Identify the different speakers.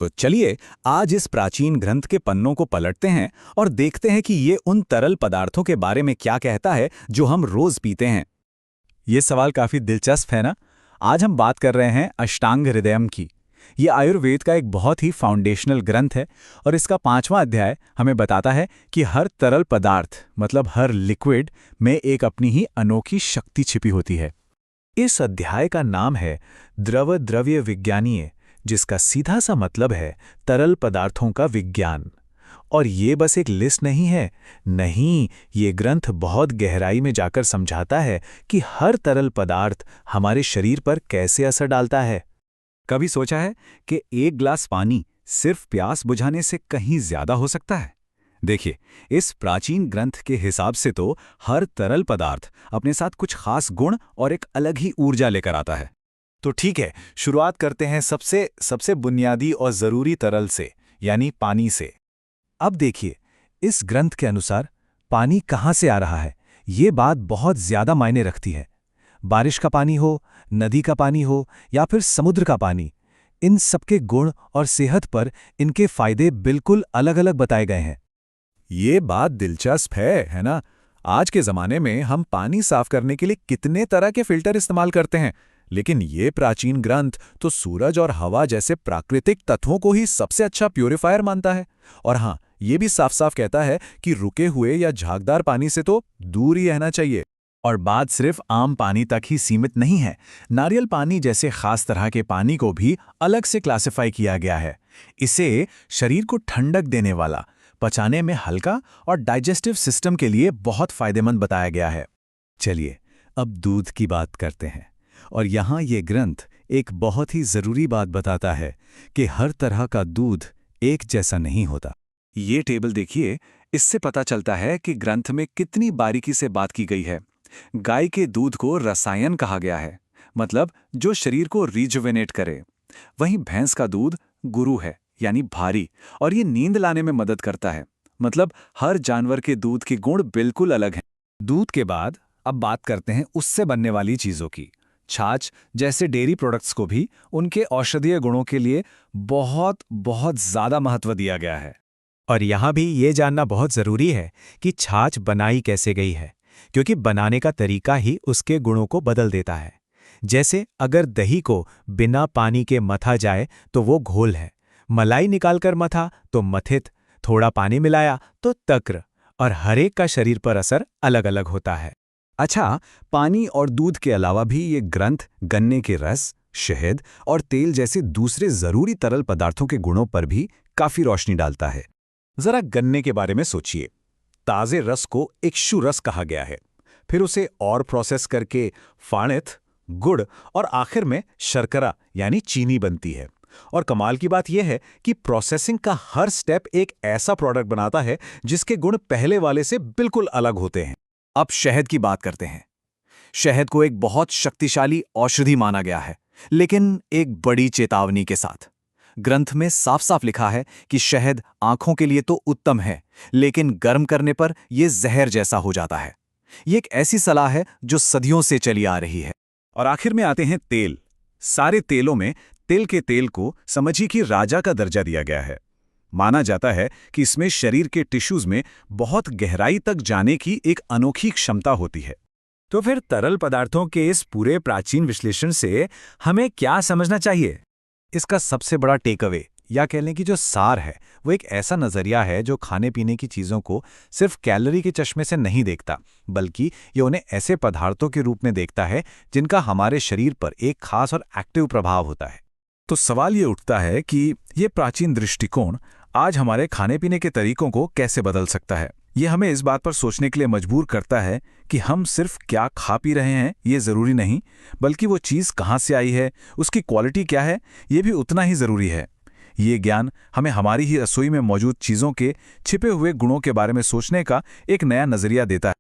Speaker 1: तो चलिए आज इस प्राचीन ग्रंथ के पन्नों को पलटते हैं और देखते हैं कि ये उन तरल पदार्थों के बारे में क्या कहता है जो हम रोज पीते हैं। ये सवाल काफी दिलचस्प है ना। आज हम बात कर रहे हैं अष्टांग हृदयम की। ये आयुर्वेद का एक बहुत ही फाउंडेशनल ग्रंथ है और इसका 5वां अध्याय हमें बताता है कि हर तरल पदार्थ मतलब हर लिक्विड में एक अपनी ही अनोखी शक्ति छिपी होती है। इस अध्याय का नाम है द्रव द्रव्य विज्ञानीय, जिसका सीधा सा मतलब है तरल पदार्थों का विज्ञान। और ये बस एक लिस्ट नहीं है, नहीं, ये ग्रंथ बहुत गहराई में जाकर समझाता है कि हर तरल पदार्थ हमारे शरीर पर कैसे असर डालता है। कभी सोचा है कि एक ग्लास पानी सिर्फ प्यास बुझाने से कहीं ज्यादा हो सकता है? देखिए, इस प्राचीन ग्रंथ के हिसाब से तो हर तरल पदार्थ अपने साथ कुछ खास गुण और एक अलग ही ऊर्जा लेकर आता है। तो ठीक है, शुरुआत करते हैं सबसे बुनियादी और जरूरी तरल से, यानी पानी से। अब देखिए, इस ग्रंथ के अनुसार पानी कहाँ से आ रहा है, ये बात बहुत ज्यादा मायने रखती है। बारिश का पानी हो, नदी का पानी हो या फिर समुद्र का पानी, इन सबके गुण और सेहत पर इनके फायदे बिल्कुल अलग अलग बताए गए हैं। ये बात दिलचस्प है ना? आज के जमाने में हम पानी साफ करने के लिए कितने तरह के फिल्टर इस्तेमाल करते हैं, लेकिन ये प्राचीन ग्रंथ तो सूरज और हवा जैसे प्राकृतिक तत्वों को ही सबसे अच्छा प्यूरिफायर मानता है। और हाँ, ये भी साफ साफ कहता है कि रुके हुए या झागदार पानी से तो दूर ही रहना चाहिए। और बात सिर्फ आम पानी तक ही सीमित नहीं है, नारियल पानी जैसे खास तरह के पानी को भी अलग से क्लासिफाई किया गया है। इसे शरीर को ठंडक देने वाला, पचाने में हल्का और डाइजेस्टिव सिस्टम के लिए बहुत फायदेमंद बताया गया है। चलिए अब दूध की बात करते हैं। और यहाँ ये ग्रंथ एक बहुत ही जरूरी बात बताता है कि हर तरह का दूध एक जैसा नहीं होता। ये टेबल देखिए, इससे पता चलता है कि ग्रंथ में कितनी बारीकी से बात की गई है। गाय के दूध को रसायन कहा गया है, मतलब जो शरीर को रिजुवेनेट करे। वहीं भैंस का दूध गुरु है, यानी भारी, और ये नींद लाने में मदद करता है। मतलब हर जानवर के दूध के गुण बिल्कुल अलग हैं। दूध के बाद अब बात करते हैं उससे बनने वाली चीजों की। छाछ जैसे डेयरी प्रोडक्ट्स को भी उनके औषधीय गुणों के लिए बहुत बहुत ज्यादा महत्व दिया गया है। और यहाँ भी ये जानना बहुत जरूरी है कि छाछ बनाई कैसे गई है, क्योंकि बनाने का तरीका ही उसके गुणों को बदल देता है। जैसे अगर दही को बिना पानी के मथा जाए तो वो घोल है, मलाई निकालकर मथा तो मथित, थोड़ा पानी मिलाया तो तक्र, और हर एक का शरीर पर असर अलग अलग होता है। अच्छा, पानी और दूध के अलावा भी ये ग्रंथ गन्ने के रस, शहद और तेल जैसे दूसरे जरूरी तरल पदार्थों के गुणों पर भी काफी रोशनी डालता है। जरा गन्ने के बारे में सोचिए। ताजे रस को इक्षु रस कहा गया है, फिर उसे और प्रोसेस करके फाणित, गुड़ और आखिर में शर्करा यानी चीनी बनती है। और कमाल की बात यह है कि प्रोसेसिंग का हर स्टेप एक ऐसा प्रोडक्ट बनाता है जिसके गुण पहले वाले से बिल्कुल अलग होते हैं। अब शहद की बात करते हैं। शहद को एक बहुत शक्तिशाली औषधि माना गया है, लेकिन एक बड़ी चेतावनी के साथ। ग्रंथ में साफ साफ लिखा है कि शहद आंखों के लिए तो उत्तम है, लेकिन गर्म करने पर यह जहर जैसा हो जाता है। ये एक ऐसी सलाह है जो सदियों से चली आ रही है। और आखिर में आते हैं तेल। सारे तेलों में तिल के तेल को समझिए कि राजा का दर्जा दिया गया है। माना जाता है कि इसमें शरीर के टिश्यूज में बहुत गहराई तक जाने की एक अनोखी क्षमता होती है। तो फिर तरल पदार्थों के इस पूरे प्राचीन विश्लेषण से हमें क्या समझना चाहिए? इसका सबसे बड़ा टेक अवे या कह लें कि जो सार है, वो एक ऐसा नजरिया है जो खाने पीने की चीजों को सिर्फ कैलोरी के चश्मे से नहीं देखता, बल्कि ये उन्हें ऐसे पदार्थों के रूप में देखता है जिनका हमारे शरीर पर एक खास और एक्टिव प्रभाव होता है। तो सवाल ये उठता है कि ये प्राचीन दृष्टिकोण आज हमारे खाने पीने के तरीकों को कैसे बदल सकता है। ये हमें इस बात पर सोचने के लिए मजबूर करता है कि हम सिर्फ क्या खा पी रहे हैं ये जरूरी नहीं, बल्कि वो चीज़ कहाँ से आई है, उसकी क्वालिटी क्या है, ये भी उतना ही जरूरी है। ये ज्ञान हमें हमारी ही रसोई में मौजूद चीज़ों के छिपे हुए गुणों के बारे में सोचने का एक नया नजरिया देता है।